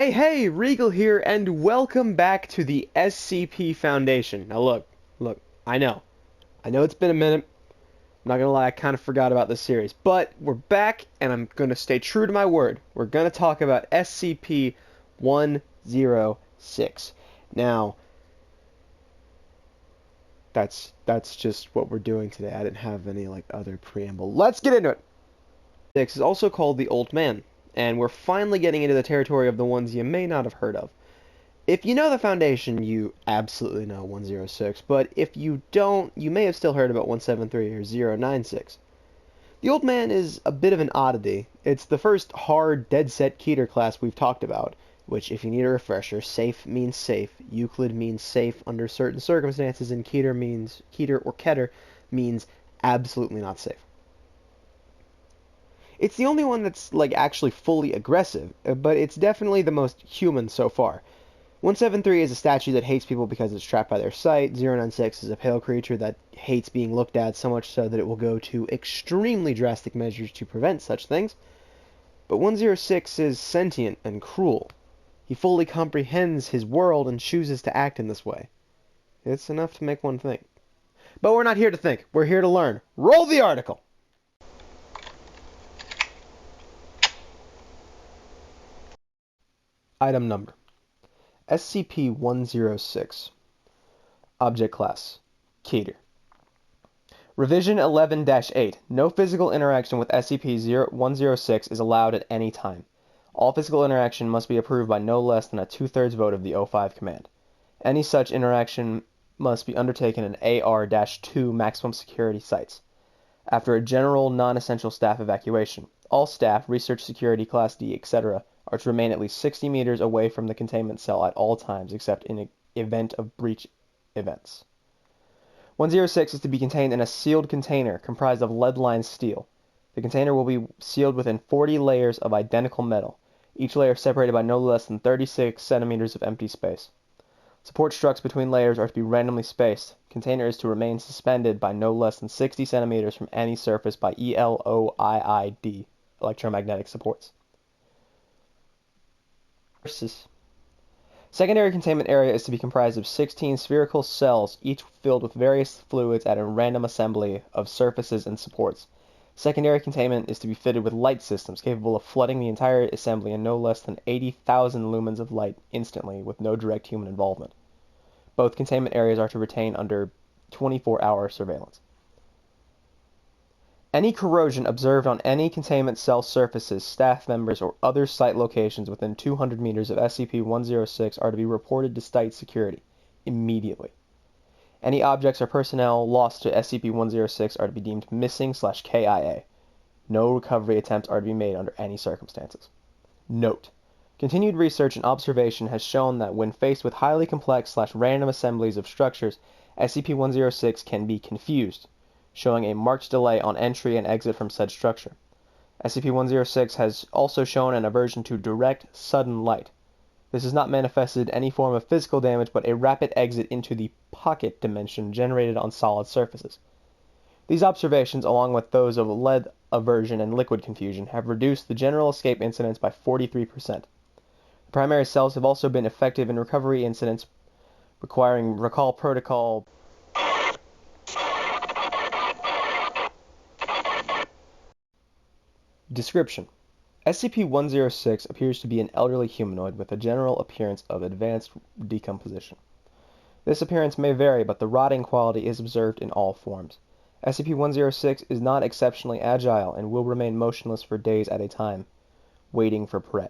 Hey, Regal here, and welcome back to the SCP Foundation. Now look, I know it's been a minute. I'm not gonna lie, I kind of forgot about this series, but we're back, and I'm gonna stay true to my word. We're gonna talk about SCP-106. Now, that's just what we're doing today. I didn't have any other preamble. Let's get into it. Six is also called the Old Man, and we're finally getting into the territory of the ones you may not have heard of. If you know the Foundation, you absolutely know 106, but if you don't, you may have still heard about 173 or 096. The Old Man is a bit of an oddity. It's the first hard, dead-set Keter class we've talked about, which, if you need a refresher, safe means safe, Euclid means safe under certain circumstances, and Keter means absolutely not safe. It's the only one that's, actually fully aggressive, but it's definitely the most human so far. 173 is a statue that hates people because it's trapped by their sight. 096 is a pale creature that hates being looked at, so much so that it will go to extremely drastic measures to prevent such things. But 106 is sentient and cruel. He fully comprehends his world and chooses to act in this way. It's enough to make one think. But we're not here to think. We're here to learn. Roll the article! Item number: SCP-106. Object Class: Keter. Revision 11-8. No physical interaction with SCP-106 is allowed at any time. All physical interaction must be approved by no less than a 2/3 vote of the O5 Command. Any such interaction must be undertaken in AR-2 maximum security sites. After a general non-essential staff evacuation, all staff, research security Class D, etc., are to remain at least 60 meters away from the containment cell at all times except in the event of breach events. 106 is to be contained in a sealed container comprised of lead-lined steel. The container will be sealed within 40 layers of identical metal, each layer separated by no less than 36 centimeters of empty space. Support struts between layers are to be randomly spaced. Container is to remain suspended by no less than 60 centimeters from any surface by ELOIID, electromagnetic supports. Secondary containment area is to be comprised of 16 spherical cells, each filled with various fluids at a random assembly of surfaces and supports. Secondary containment is to be fitted with light systems capable of flooding the entire assembly in no less than 80,000 lumens of light instantly with no direct human involvement. Both containment areas are to retain under 24-hour surveillance. Any corrosion observed on any containment cell surfaces, staff members, or other site locations within 200 meters of SCP-106 are to be reported to site security immediately. Any objects or personnel lost to SCP-106 are to be deemed missing/KIA. No recovery attempts are to be made under any circumstances. Note: continued research and observation has shown that when faced with highly complex/random assemblies of structures, SCP-106 can be confused, showing a marked delay on entry and exit from said structure. SCP-106 has also shown an aversion to direct, sudden light. This has not manifested any form of physical damage, but a rapid exit into the pocket dimension generated on solid surfaces. These observations, along with those of lead aversion and liquid confusion, have reduced the general escape incidence by 43%. The primary cells have also been effective in recovery incidents requiring recall protocol. Description: SCP-106 appears to be an elderly humanoid with a general appearance of advanced decomposition. This appearance may vary, but the rotting quality is observed in all forms. SCP-106 is not exceptionally agile and will remain motionless for days at a time, waiting for prey.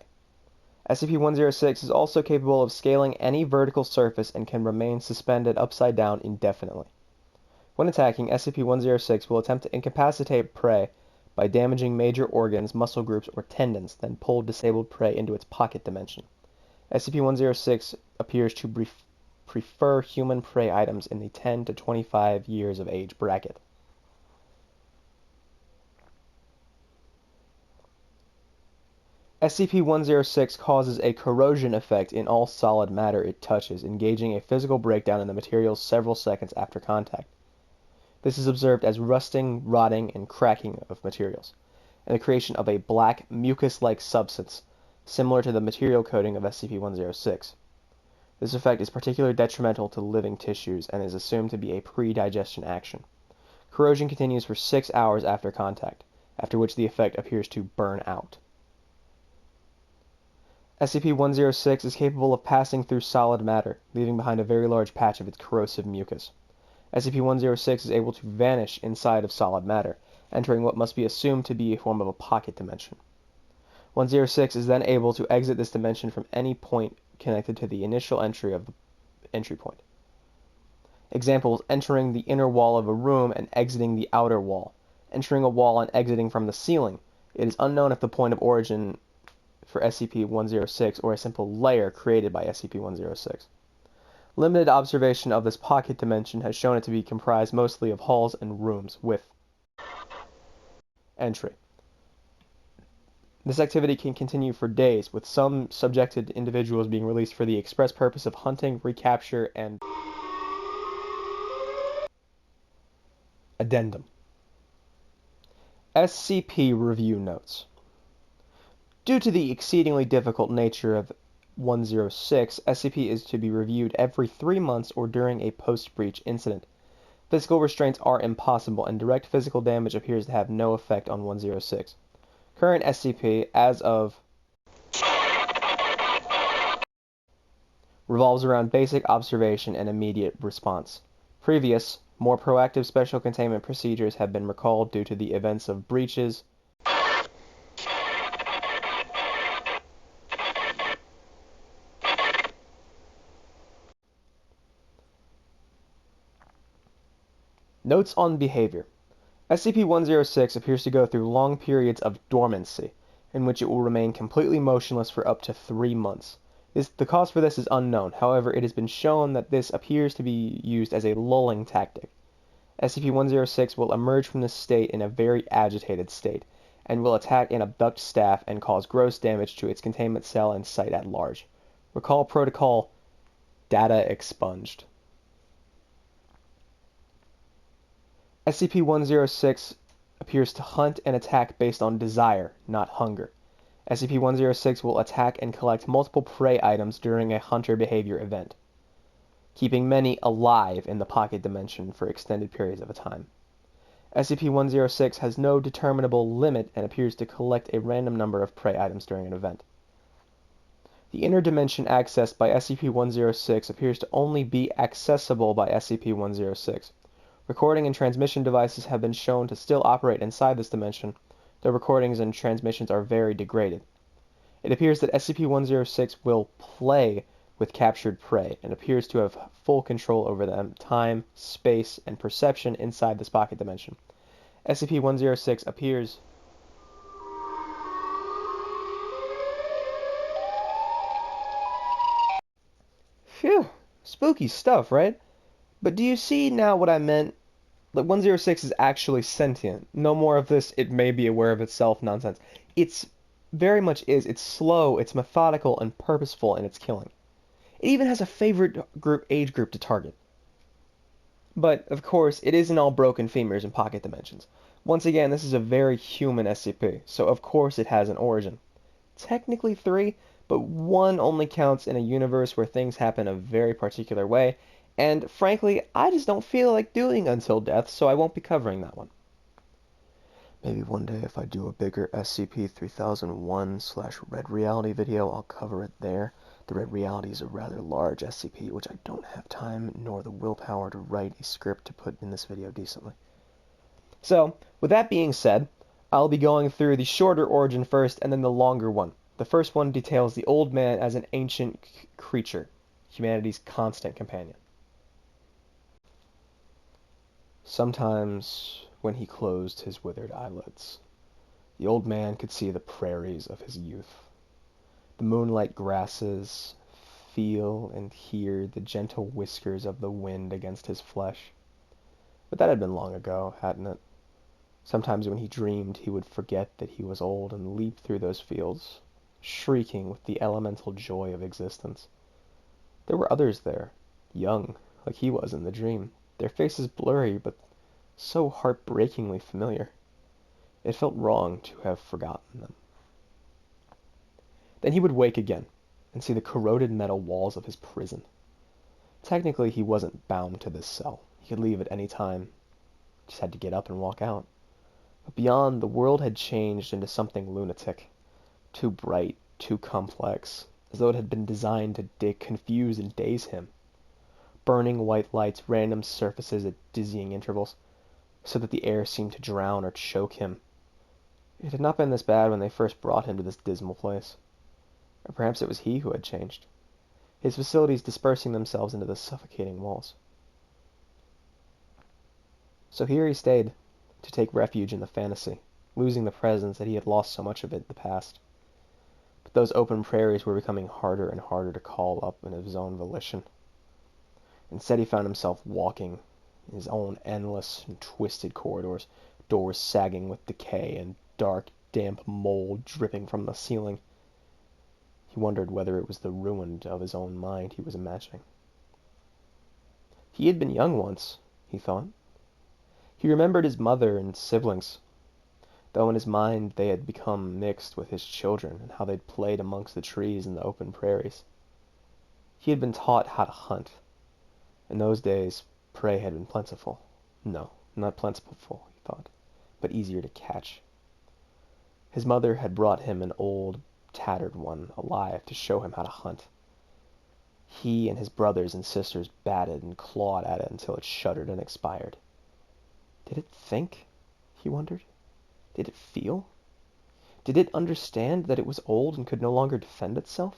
SCP-106 is also capable of scaling any vertical surface and can remain suspended upside down indefinitely. When attacking, SCP-106 will attempt to incapacitate prey by damaging major organs, muscle groups, or tendons, then pull disabled prey into its pocket dimension. SCP-106 appears to prefer human prey items in the 10 to 25 years of age bracket. SCP-106 causes a corrosion effect in all solid matter it touches, engaging a physical breakdown in the materials several seconds after contact. This is observed as rusting, rotting, and cracking of materials, and the creation of a black, mucus-like substance similar to the material coating of SCP-106. This effect is particularly detrimental to living tissues and is assumed to be a pre-digestion action. Corrosion continues for 6 hours after contact, after which the effect appears to burn out. SCP-106 is capable of passing through solid matter, leaving behind a very large patch of its corrosive mucus. SCP-106 is able to vanish inside of solid matter, entering what must be assumed to be a form of a pocket dimension. 106 is then able to exit this dimension from any point connected to the initial entry of the entry point. Examples: entering the inner wall of a room and exiting the outer wall, entering a wall and exiting from the ceiling. It is unknown if the point of origin for SCP-106 or a simple layer created by SCP-106. Limited observation of this pocket dimension has shown it to be comprised mostly of halls and rooms with entry. This activity can continue for days, with some subjected individuals being released for the express purpose of hunting, recapture, and Addendum. SCP Review Notes. Due to the exceedingly difficult nature of 106, SCP is to be reviewed every 3 months or during a post-breach incident. Physical restraints are impossible, and direct physical damage appears to have no effect on 106. Current SCP, as of, revolves around basic observation and immediate response. Previous, more proactive special containment procedures have been recalled due to the events of breaches, Notes on behavior. SCP-106 appears to go through long periods of dormancy, in which it will remain completely motionless for up to 3 months. The cause for this is unknown. However, it has been shown that this appears to be used as a lulling tactic. SCP-106 will emerge from this state in a very agitated state, and will attack and abduct staff and cause gross damage to its containment cell and site at large. Recall Protocol Data Expunged. SCP-106 appears to hunt and attack based on desire, not hunger. SCP-106 will attack and collect multiple prey items during a hunter behavior event, keeping many alive in the pocket dimension for extended periods of time. SCP-106 has no determinable limit and appears to collect a random number of prey items during an event. The inner dimension accessed by SCP-106 appears to only be accessible by SCP-106. Recording and transmission devices have been shown to still operate inside this dimension, though recordings and transmissions are very degraded. It appears that SCP-106 will play with captured prey, and appears to have full control over them, time, space, and perception inside this pocket dimension. SCP-106 appears Phew, spooky stuff, right? But do you see now what I meant? Like, 106 is actually sentient. No more of this, it may be aware of itself nonsense. It's very much is. It's slow, it's methodical, and purposeful in its killing. It even has a favorite age group to target. But, of course, it isn't all broken femurs and pocket dimensions. Once again, this is a very human SCP, so of course it has an origin. Technically 3, but 1 only counts in a universe where things happen a very particular way, and frankly, I just don't feel like doing Until Death, so I won't be covering that one. Maybe one day if I do a bigger SCP-3001/Red Reality video, I'll cover it there. The Red Reality is a rather large SCP, which I don't have time nor the willpower to write a script to put in this video decently. So, with that being said, I'll be going through the shorter origin first and then the longer one. The first one details the Old Man as an ancient creature, humanity's constant companion. Sometimes, when he closed his withered eyelids, the old man could see the prairies of his youth, the moonlight grasses, feel and hear the gentle whiskers of the wind against his flesh. But that had been long ago, hadn't it? Sometimes when he dreamed, he would forget that he was old and leap through those fields, shrieking with the elemental joy of existence. There were others there, young, like he was in the dream. Their faces blurry, but so heartbreakingly familiar. It felt wrong to have forgotten them. Then he would wake again and see the corroded metal walls of his prison. Technically, he wasn't bound to this cell. He could leave at any time. Just had to get up and walk out. But beyond, the world had changed into something lunatic. Too bright, too complex, as though it had been designed to confuse and daze him. Burning white lights, random surfaces at dizzying intervals, so that the air seemed to drown or choke him. It had not been this bad when they first brought him to this dismal place. Or perhaps it was he who had changed, his facilities dispersing themselves into the suffocating walls. So here he stayed, to take refuge in the fantasy, losing the presence that he had lost so much of it in the past. But those open prairies were becoming harder and harder to call up in his own volition. Instead, he found himself walking in his own endless and twisted corridors, doors sagging with decay and dark, damp mold dripping from the ceiling. He wondered whether it was the ruin of his own mind he was imagining. He had been young once, he thought. He remembered his mother and siblings, though in his mind they had become mixed with his children and how they'd played amongst the trees in the open prairies. He had been taught how to hunt. In those days, prey had been plentiful. No, not plentiful, he thought, but easier to catch. His mother had brought him an old, tattered one alive to show him how to hunt. He and his brothers and sisters batted and clawed at it until it shuddered and expired. Did it think? He wondered. Did it feel? Did it understand that it was old and could no longer defend itself?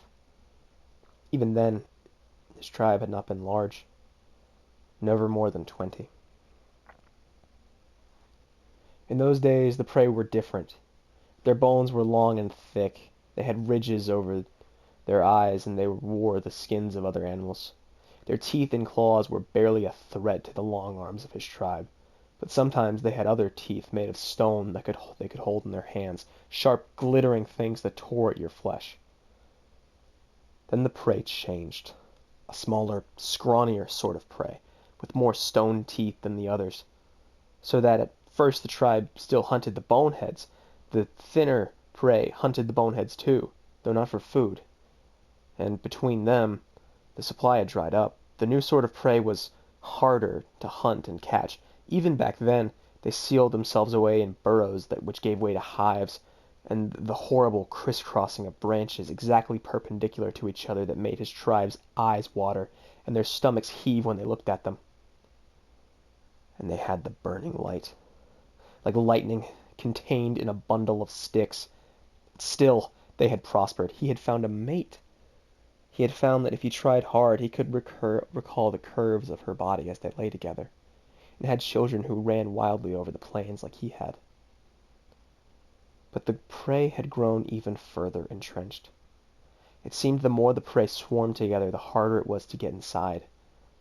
Even then, his tribe had not been large. Never more than 20. In those days, the prey were different. Their bones were long and thick. They had ridges over their eyes, and they wore the skins of other animals. Their teeth and claws were barely a threat to the long arms of his tribe, but sometimes they had other teeth made of stone that they could hold in their hands, sharp, glittering things that tore at your flesh. Then the prey changed. A smaller, scrawnier sort of prey, with more stone teeth than the others, so that at first the tribe still hunted the boneheads. The thinner prey hunted the boneheads too, though not for food. And between them, the supply had dried up. The new sort of prey was harder to hunt and catch. Even back then, they sealed themselves away in burrows which gave way to hives, and the horrible crisscrossing of branches exactly perpendicular to each other that made his tribe's eyes water and their stomachs heave when they looked at them. And they had the burning light, like lightning contained in a bundle of sticks. Still, they had prospered. He had found a mate. He had found that if he tried hard, he could recall the curves of her body as they lay together, and had children who ran wildly over the plains like he had. But the prey had grown even further entrenched. It seemed the more the prey swarmed together, the harder it was to get inside,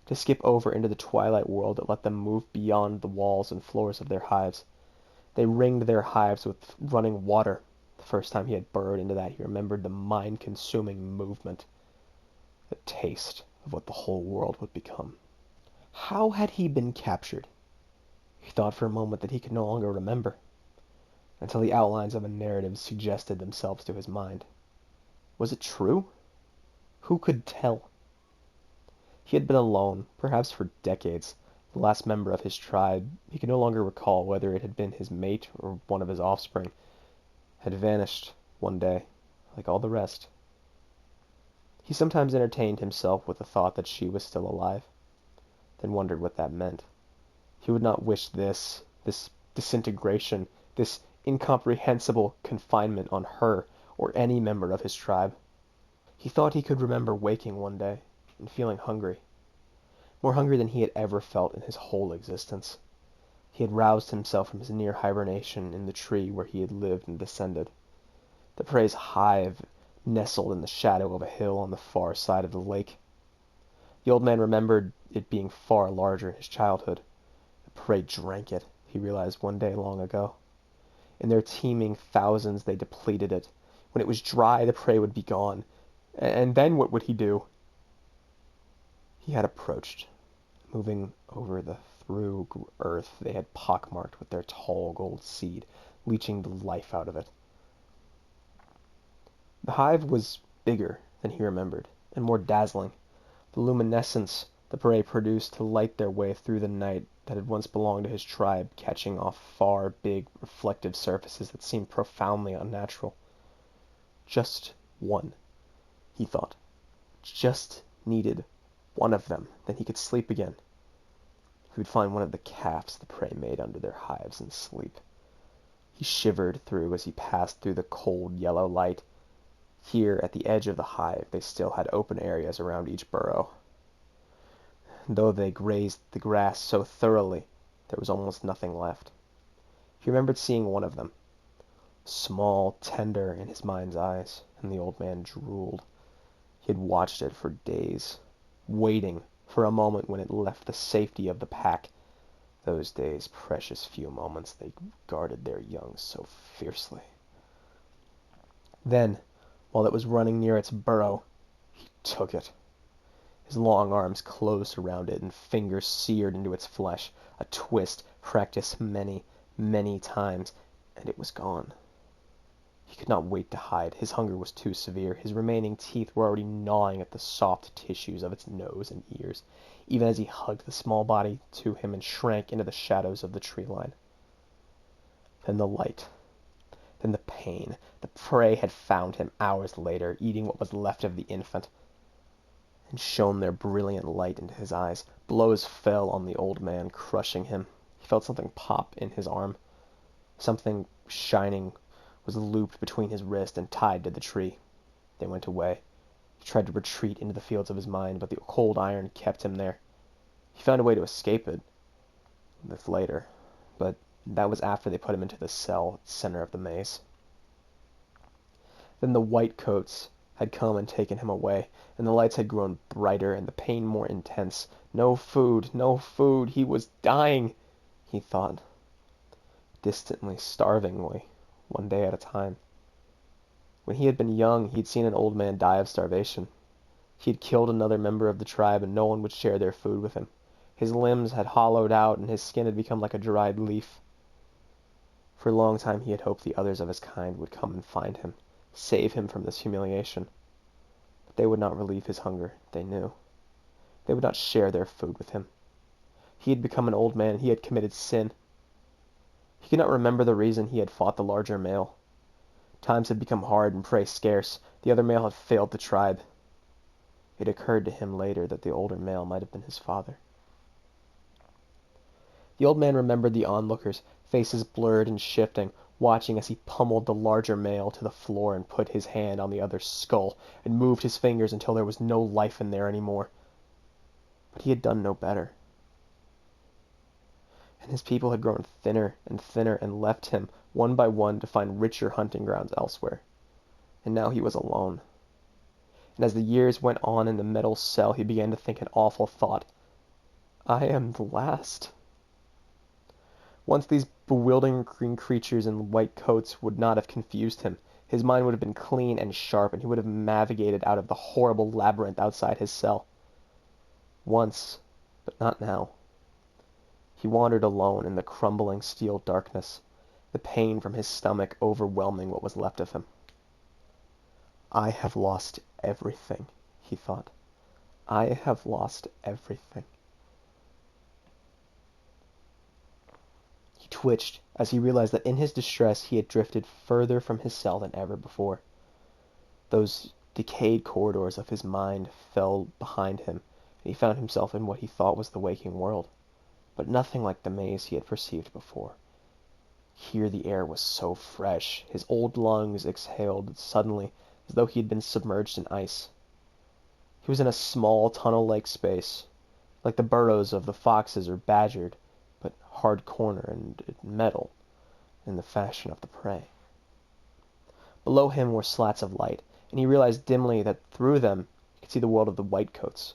to skip over into the twilight world that let them move beyond the walls and floors of their hives. They ringed their hives with running water. The first time he had burrowed into that, he remembered the mind-consuming movement, the taste of what the whole world would become. How had he been captured? He thought for a moment that he could no longer remember, until the outlines of a narrative suggested themselves to his mind. Was it true? Who could tell? He had been alone, perhaps for decades. The last member of his tribe, he could no longer recall whether it had been his mate or one of his offspring, had vanished one day, like all the rest. He sometimes entertained himself with the thought that she was still alive, then wondered what that meant. He would not wish this disintegration, this incomprehensible confinement on her or any member of his tribe. He thought he could remember waking one day and feeling hungry, more hungry than he had ever felt in his whole existence. He had roused himself from his near hibernation in the tree where he had lived and descended. The prey's hive nestled in the shadow of a hill on the far side of the lake. The old man remembered it being far larger in his childhood. The prey drank it, he realized one day long ago. In their teeming thousands they depleted it. When it was dry, the prey would be gone. And then what would he do? He had approached, moving over the through earth they had pockmarked with their tall gold seed, leeching the life out of it. The hive was bigger than he remembered, and more dazzling. The luminescence the prey produced to light their way through the night that had once belonged to his tribe, catching off far, big, reflective surfaces that seemed profoundly unnatural. Just one, he thought. Just needed one of them, then he could sleep again. He would find one of the calves the prey made under their hives and sleep. He shivered through as he passed through the cold yellow light. Here, at the edge of the hive, they still had open areas around each burrow. Though they grazed the grass so thoroughly, there was almost nothing left. He remembered seeing one of them, small, tender in his mind's eyes, and the old man drooled. He had watched it for days, waiting for a moment when it left the safety of the pack. Those days, precious few moments, they guarded their young so fiercely. Then, while it was running near its burrow, he took it. His long arms closed around it and fingers seared into its flesh. A twist practiced many, many times, and it was gone. He could not wait to hide. His hunger was too severe. His remaining teeth were already gnawing at the soft tissues of its nose and ears, even as he hugged the small body to him and shrank into the shadows of the tree line. Then the light. Then the pain. The prey had found him hours later, eating what was left of the infant, and shone their brilliant light into his eyes. Blows fell on the old man, crushing him. He felt something pop in his arm. Something shining was looped between his wrist and tied to the tree. They went away. He tried to retreat into the fields of his mind, but the cold iron kept him there. He found a way to escape it. This later, but that was after they put him into the cell at the center of the maze. Then the white coats had come and taken him away, and the lights had grown brighter and the pain more intense. No food, no food. He was dying, he thought, distantly, starvingly, one day at a time. When he had been young, he'd seen an old man die of starvation. He had killed another member of the tribe, and no one would share their food with him. His limbs had hollowed out, and his skin had become like a dried leaf. For a long time he had hoped the others of his kind would come and find him, save him from this humiliation. But they would not relieve his hunger, they knew. They would not share their food with him. He had become an old man, and he had committed sin. He could not remember the reason he had fought the larger male. Times had become hard and prey scarce. The other male had failed the tribe. It occurred to him later that the older male might have been his father. The old man remembered the onlookers, faces blurred and shifting, watching as he pummeled the larger male to the floor and put his hand on the other's skull and moved his fingers until there was no life in there anymore. But he had done no better. And his people had grown thinner and left him, one by one, to find richer hunting grounds elsewhere. And now he was alone. And as the years went on in the metal cell, he began to think an awful thought. I am the last. Once these bewildering green creatures in white coats would not have confused him. His mind would have been clean and sharp, and he would have navigated out of the horrible labyrinth outside his cell. Once, but not now. He wandered alone in the crumbling steel darkness, the pain from his stomach overwhelming what was left of him. I have lost everything, he thought. I have lost everything. He twitched as he realized that in his distress he had drifted further from his cell than ever before. Those decayed corridors of his mind fell behind him, and he found himself in what he thought was the waking world, but nothing like the maze he had perceived before. Here the air was so fresh, his old lungs exhaled suddenly, as though he had been submerged in ice. He was in a small tunnel-like space, like the burrows of the foxes or badger, but hard-corner and metal, in the fashion of the prey. Below him were slats of light, and he realized dimly that through them he could see the world of the whitecoats,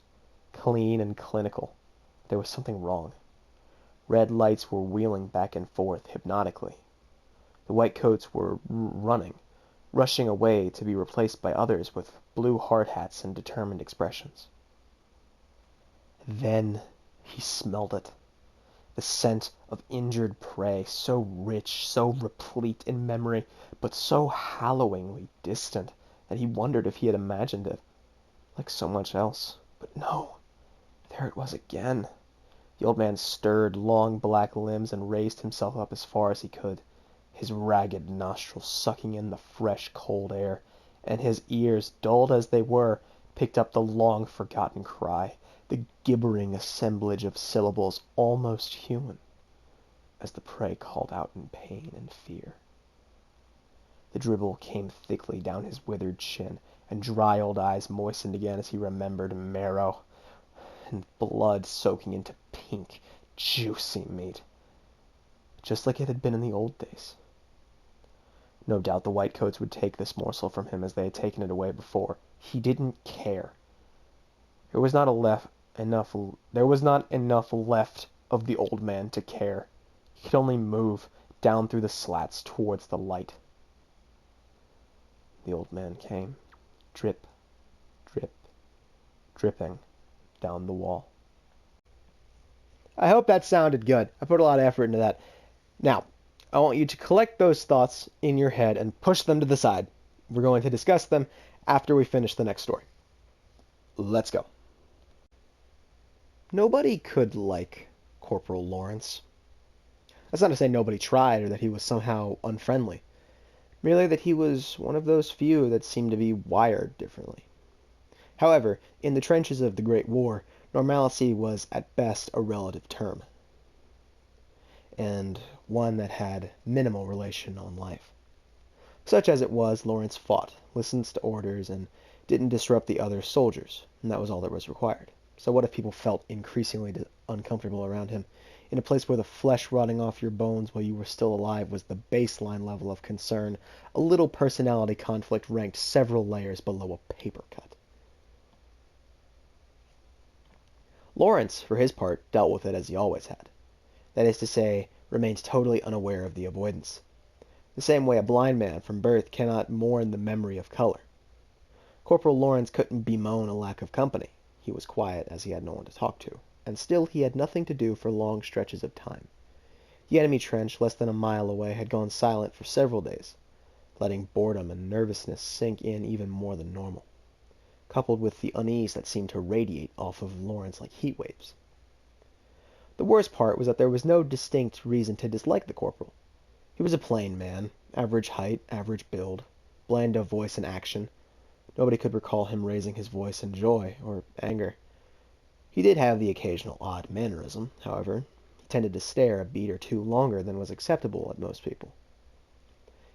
clean and clinical. There was something wrong. Red lights were wheeling back and forth hypnotically. The whitecoats were running, rushing away to be replaced by others with blue hard hats and determined expressions. Then he smelled it. The scent of injured prey, so rich, so replete in memory, but so hallowingly distant that he wondered if he had imagined it, like so much else. But no, there it was again. The old man stirred long black limbs and raised himself up as far as he could, his ragged nostrils sucking in the fresh, cold air, and his ears, dulled as they were, picked up the long-forgotten cry, the gibbering assemblage of syllables almost human, as the prey called out in pain and fear. The dribble came thickly down his withered chin, and dry old eyes moistened again as he remembered marrow and blood soaking into pink, juicy meat, just like it had been in the old days. No doubt the whitecoats would take this morsel from him as they had taken it away before. He didn't care. There was not enough left of the old man to care. He could only move down through the slats towards the light. The old man came, drip, drip, dripping down the wall. I hope that sounded good. I put a lot of effort into that. Now, I want you to collect those thoughts in your head and push them to the side. We're going to discuss them after we finish the next story. Let's go. Nobody could like Corporal Lawrence. That's not to say nobody tried or that he was somehow unfriendly. Merely that he was one of those few that seemed to be wired differently. However, in the trenches of the Great War, normalcy was at best a relative term, and one that had minimal relation on life. Such as it was, Lawrence fought, listened to orders, and didn't disrupt the other soldiers, and that was all that was required. So what if people felt increasingly uncomfortable around him, in a place where the flesh rotting off your bones while you were still alive was the baseline level of concern, a little personality conflict ranked several layers below a paper cut? Lawrence, for his part, dealt with it as he always had. That is to say, remained totally unaware of the avoidance. The same way a blind man from birth cannot mourn the memory of color. Corporal Lawrence couldn't bemoan a lack of company. He was quiet as he had no one to talk to, and still he had nothing to do for long stretches of time. The enemy trench, less than a mile away, had gone silent for several days, letting boredom and nervousness sink in even more than normal, coupled with the unease that seemed to radiate off of Lawrence like heat waves. The worst part was that there was no distinct reason to dislike the corporal. He was a plain man, average height, average build, bland of voice and action. Nobody could recall him raising his voice in joy or anger. He did have the occasional odd mannerism, however. He tended to stare a beat or two longer than was acceptable at most people.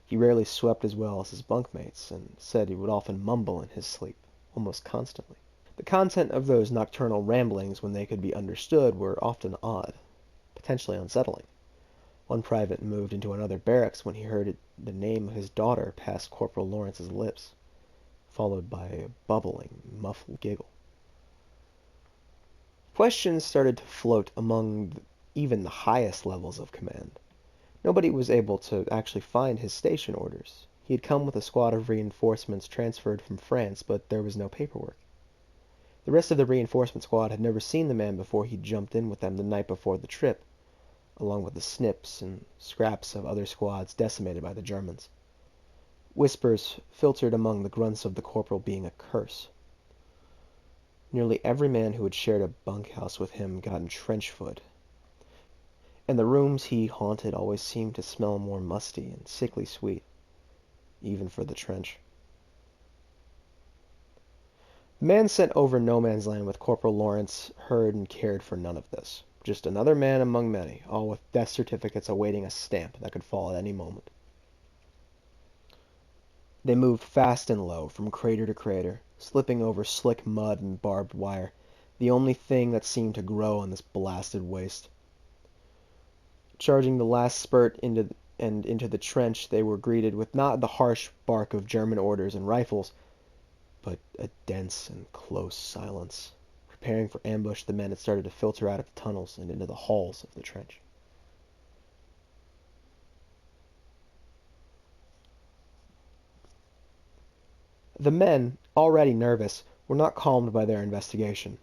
He rarely swept as well as his bunkmates, and said he would often mumble in his sleep, almost constantly. The content of those nocturnal ramblings, when they could be understood, were often odd, potentially unsettling. One private moved into another barracks when he heard the name of his daughter pass Corporal Lawrence's lips, followed by a bubbling, muffled giggle. Questions started to float among even the highest levels of command. Nobody was able to actually find his station orders. He had come with a squad of reinforcements transferred from France, but there was no paperwork. The rest of the reinforcement squad had never seen the man before he jumped in with them the night before the trip, along with the snips and scraps of other squads decimated by the Germans. Whispers filtered among the grunts of the corporal being a curse. Nearly every man who had shared a bunkhouse with him got trench foot, and the rooms he haunted always seemed to smell more musty and sickly sweet, even for the trench. The man sent over no man's land with Corporal Lawrence heard and cared for none of this. Just another man among many, all with death certificates awaiting a stamp that could fall at any moment. They moved fast and low, from crater to crater, slipping over slick mud and barbed wire, the only thing that seemed to grow in this blasted waste. Charging the last spurt into the trench, they were greeted with not the harsh bark of German orders and rifles, but a dense and close silence. Preparing for ambush, the men had started to filter out of the tunnels and into the halls of the trench. The men, already nervous, were not calmed by their investigation.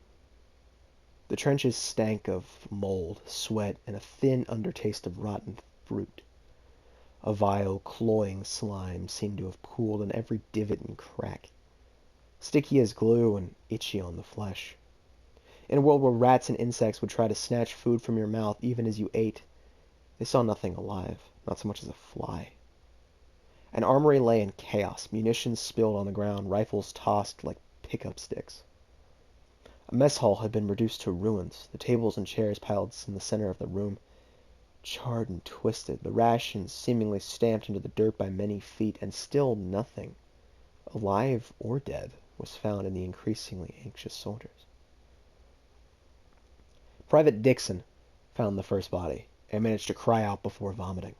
The trenches stank of mold, sweat, and a thin undertaste of rotten fruit. A vile, cloying slime seemed to have pooled in every divot and crack, sticky as glue and itchy on the flesh. In a world where rats and insects would try to snatch food from your mouth even as you ate, they saw nothing alive, not so much as a fly. An armory lay in chaos, munitions spilled on the ground, rifles tossed like pickup sticks. A mess hall had been reduced to ruins, the tables and chairs piled in the center of the room, charred and twisted, the rations seemingly stamped into the dirt by many feet, and still nothing, alive or dead, was found in the increasingly anxious soldiers. Private Dixon found the first body and managed to cry out before vomiting.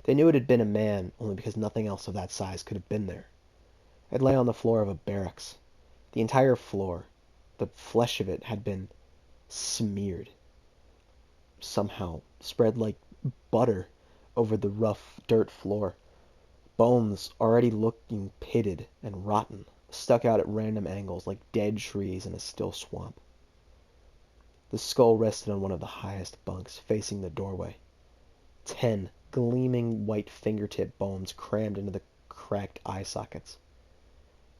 They knew it had been a man only because nothing else of that size could have been there. It lay on the floor of a barracks. The entire floor, the flesh of it, had been smeared, somehow spread like butter over the rough dirt floor. Bones, already looking pitted and rotten, stuck out at random angles like dead trees in a still swamp. The skull rested on one of the highest bunks, facing the doorway. 10 gleaming white fingertip bones crammed into the cracked eye sockets.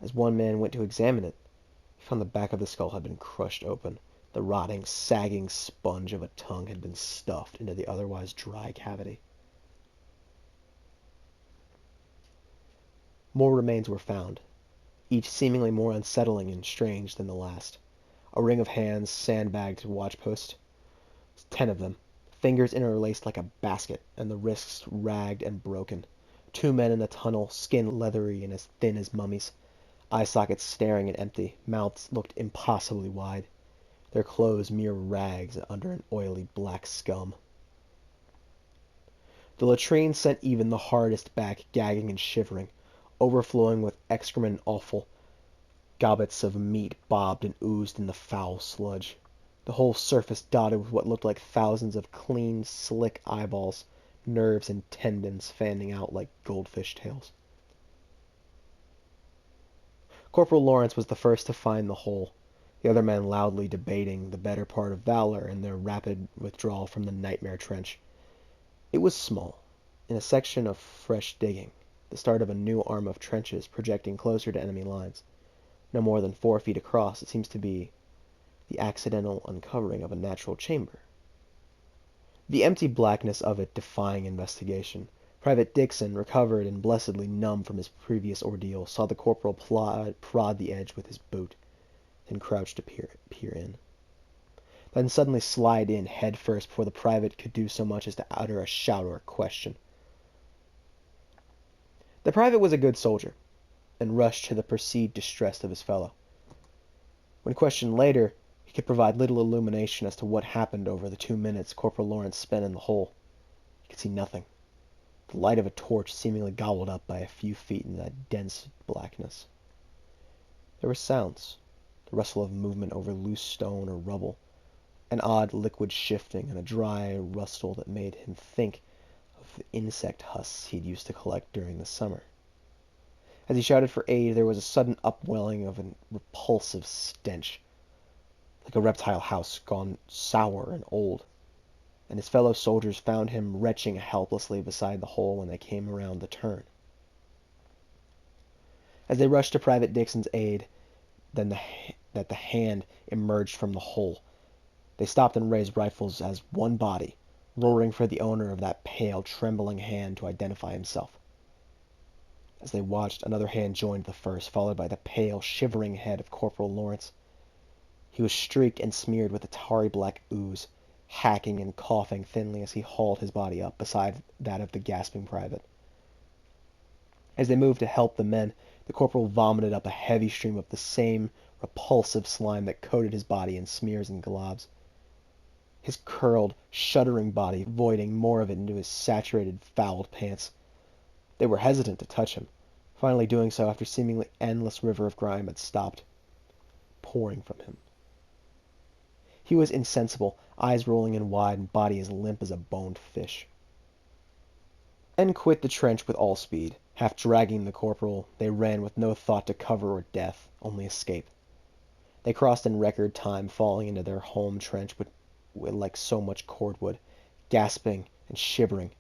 As one man went to examine it, he found the back of the skull had been crushed open. The rotting, sagging sponge of a tongue had been stuffed into the otherwise dry cavity. More remains were found, each seemingly more unsettling and strange than the last. A ring of hands sandbagged to watchpost. 10 of them, fingers interlaced like a basket, and the wrists ragged and broken. 2 men in the tunnel, skin leathery and as thin as mummies. Eye sockets staring and empty, mouths looked impossibly wide. Their clothes mere rags under an oily black scum. The latrine sent even the hardest back gagging and shivering, overflowing with excrement and offal. Gobbets of meat bobbed and oozed in the foul sludge. The whole surface dotted with what looked like thousands of clean, slick eyeballs, nerves and tendons fanning out like goldfish tails. Corporal Lawrence was the first to find the hole, the other men loudly debating the better part of valor in their rapid withdrawal from the nightmare trench. It was small, in a section of fresh digging, the start of a new arm of trenches projecting closer to enemy lines. No more than 4 feet across, it seems to be the accidental uncovering of a natural chamber. The empty blackness of it defying investigation, Private Dixon, recovered and blessedly numb from his previous ordeal, saw the corporal prod the edge with his boot, then crouch to peer in. Then suddenly slide in head first before the private could do so much as to utter a shout or a question. The private was a good soldier, and rushed to the perceived distress of his fellow. When questioned later, he could provide little illumination as to what happened over the 2 minutes Corporal Lawrence spent in the hole. He could see nothing. The light of a torch seemingly gobbled up by a few feet in that dense blackness. There were sounds, the rustle of movement over loose stone or rubble, an odd liquid shifting, and a dry rustle that made him think of the insect husks he'd used to collect during the summer. As he shouted for aid, there was a sudden upwelling of a repulsive stench, like a reptile house gone sour and old, and his fellow soldiers found him retching helplessly beside the hole when they came around the turn. As they rushed to Private Dixon's aid, that the hand emerged from the hole, they stopped and raised rifles as one body, roaring for the owner of that pale, trembling hand to identify himself. As they watched, another hand joined the first, followed by the pale, shivering head of Corporal Lawrence. He was streaked and smeared with a tarry black ooze, hacking and coughing thinly as he hauled his body up beside that of the gasping private. As they moved to help the men, the corporal vomited up a heavy stream of the same repulsive slime that coated his body in smears and globs. His curled, shuddering body voiding more of it into his saturated, fouled pants. They were hesitant to touch him, finally doing so after a seemingly endless river of grime had stopped pouring from him. He was insensible, eyes rolling in wide and body as limp as a boned fish. Men quit the trench with all speed. Half dragging the corporal, they ran with no thought to cover or death, only escape. They crossed in record time, falling into their home trench with like so much cordwood, gasping and shivering.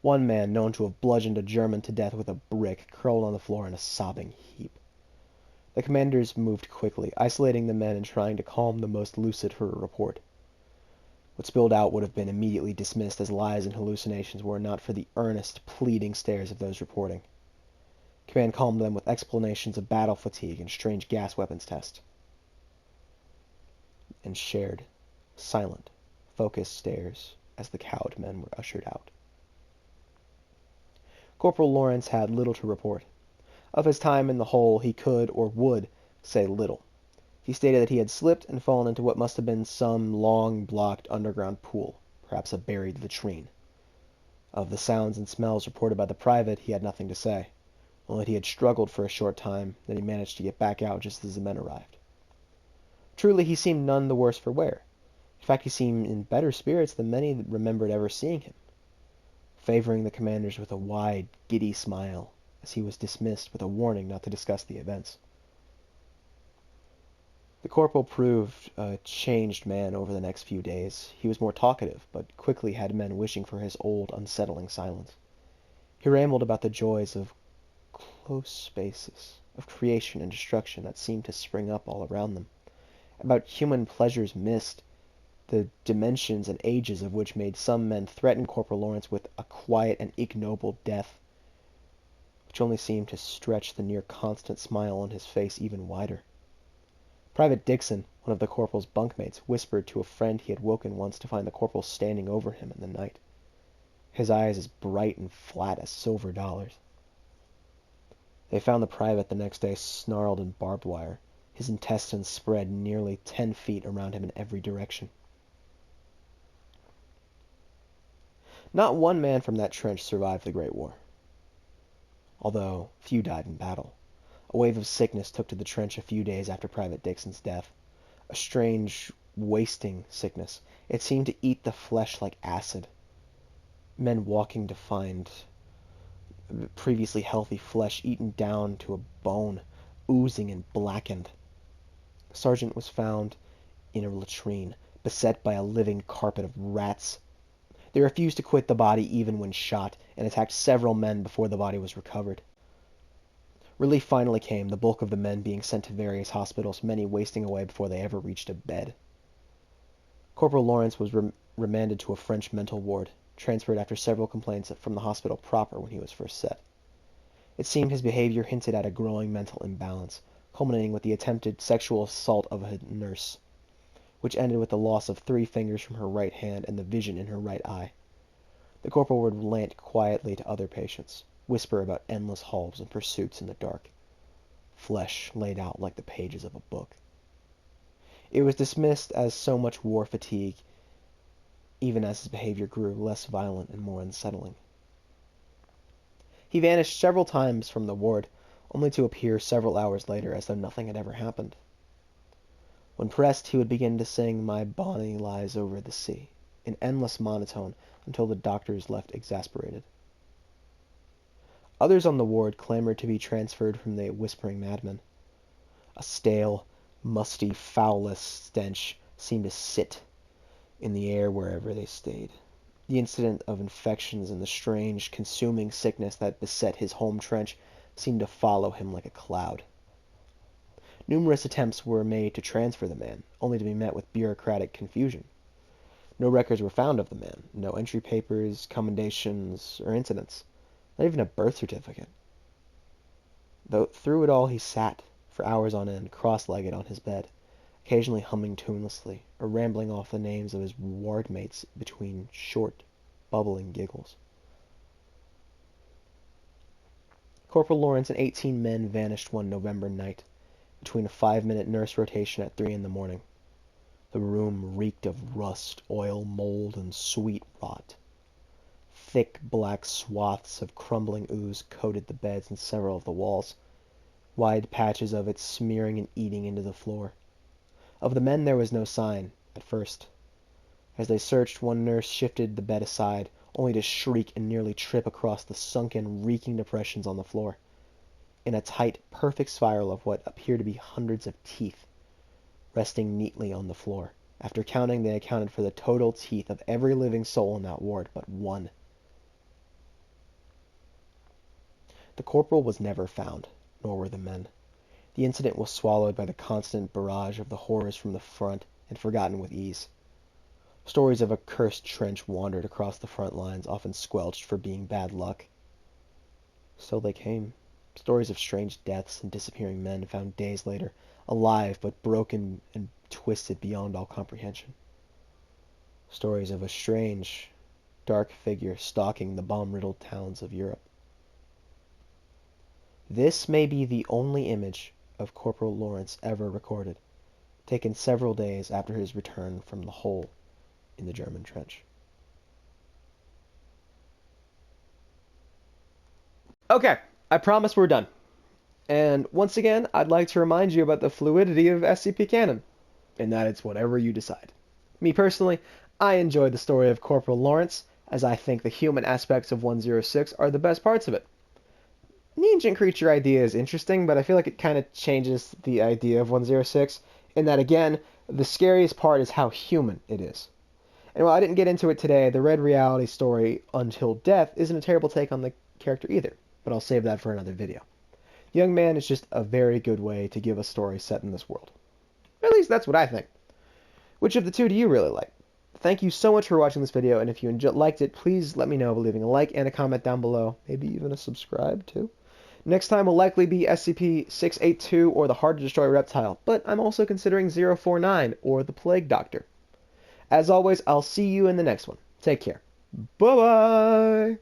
One man, known to have bludgeoned a German to death with a brick, curled on the floor in a sobbing heap. The commanders moved quickly, isolating the men and trying to calm the most lucid for a report. What spilled out would have been immediately dismissed as lies and hallucinations were it not for the earnest, pleading stares of those reporting. Command calmed them with explanations of battle fatigue and strange gas weapons tests. And shared, silent, focused stares as the cowed men were ushered out. Corporal Lawrence had little to report. Of his time in the hole, he could, or would, say little. He stated that he had slipped and fallen into what must have been some long, blocked underground pool, perhaps a buried latrine. Of the sounds and smells reported by the private, he had nothing to say, only that he had struggled for a short time, then he managed to get back out just as the men arrived. Truly, he seemed none the worse for wear. In fact, he seemed in better spirits than many remembered ever seeing him, favoring the commanders with a wide, giddy smile, as he was dismissed with a warning not to discuss the events. The corporal proved a changed man over the next few days. He was more talkative, but quickly had men wishing for his old, unsettling silence. He rambled about the joys of close spaces, of creation and destruction that seemed to spring up all around them, about human pleasures missed, the dimensions and ages of which made some men threaten Corporal Lawrence with a quiet and ignoble death, which only seemed to stretch the near-constant smile on his face even wider. Private Dixon, one of the corporal's bunkmates, whispered to a friend he had woken once to find the corporal standing over him in the night, his eyes as bright and flat as silver dollars. They found the private the next day snarled in barbed wire, his intestines spread nearly 10 feet around him in every direction. Not one man from that trench survived the Great War, although few died in battle. A wave of sickness took to the trench a few days after Private Dixon's death. A strange, wasting sickness. It seemed to eat the flesh like acid. Men walking to find previously healthy flesh eaten down to a bone, oozing and blackened. The sergeant was found in a latrine, beset by a living carpet of rats. They refused to quit the body even when shot, and attacked several men before the body was recovered. Relief finally came, the bulk of the men being sent to various hospitals, many wasting away before they ever reached a bed. Corporal Lawrence was remanded to a French mental ward, transferred after several complaints from the hospital proper when he was first set. It seemed his behavior hinted at a growing mental imbalance, culminating with the attempted sexual assault of a nurse, which ended with the loss of 3 fingers from her right hand and the vision in her right eye. The corporal would relent quietly to other patients, whisper about endless halls and pursuits in the dark, flesh laid out like the pages of a book. It was dismissed as so much war fatigue, even as his behavior grew less violent and more unsettling. He vanished several times from the ward, only to appear several hours later as though nothing had ever happened. When pressed, he would begin to sing "My Bonnie Lies Over the Sea" in endless monotone until the doctors left exasperated. Others on the ward clamored to be transferred from the whispering madman. A stale, musty, foul-less stench seemed to sit in the air wherever they stayed. The incident of infections and the strange, consuming sickness that beset his home trench seemed to follow him like a cloud. Numerous attempts were made to transfer the man, only to be met with bureaucratic confusion. No records were found of the man, no entry papers, commendations, or incidents. Not even a birth certificate. Though through it all he sat, for hours on end, cross-legged on his bed, occasionally humming tunelessly, or rambling off the names of his ward mates between short, bubbling giggles. Corporal Lawrence and 18 men vanished one November night, between a 5-minute nurse rotation at 3 in the morning. The room reeked of rust, oil, mold, and sweet rot. Thick black swaths of crumbling ooze coated the beds and several of the walls, wide patches of it smearing and eating into the floor. Of the men there was no sign, at first. As they searched, one nurse shifted the bed aside, only to shriek and nearly trip across the sunken, reeking depressions on the floor, in a tight, perfect spiral of what appeared to be hundreds of teeth, resting neatly on the floor. After counting, they accounted for the total teeth of every living soul in that ward but one. The corporal was never found, nor were the men. The incident was swallowed by the constant barrage of the horrors from the front and forgotten with ease. Stories of a cursed trench wandered across the front lines, often squelched for being bad luck. Still they came. Stories of strange deaths and disappearing men found days later, alive but broken and twisted beyond all comprehension. Stories of a strange, dark figure stalking the bomb-riddled towns of Europe. This may be the only image of Corporal Lawrence ever recorded, taken several days after his return from the hole in the German trench. Okay, I promise we're done. And once again, I'd like to remind you about the fluidity of SCP canon, in that it's whatever you decide. Me personally, I enjoy the story of Corporal Lawrence, as I think the human aspects of 106 are the best parts of it. The ancient creature idea is interesting, but I feel like it kind of changes the idea of 106, in that again, the scariest part is how human it is. And while I didn't get into it today, the Red Reality story, Until Death, isn't a terrible take on the character either, but I'll save that for another video. The Young Man is just a very good way to give a story set in this world. At least that's what I think. Which of the two do you really like? Thank you so much for watching this video, and if you liked it, please let me know by leaving a like and a comment down below. Maybe even a subscribe, too. Next time will likely be SCP-682 or the Hard-to-Destroy Reptile, but I'm also considering 049 or the Plague Doctor. As always, I'll see you in the next one. Take care. Bye-bye!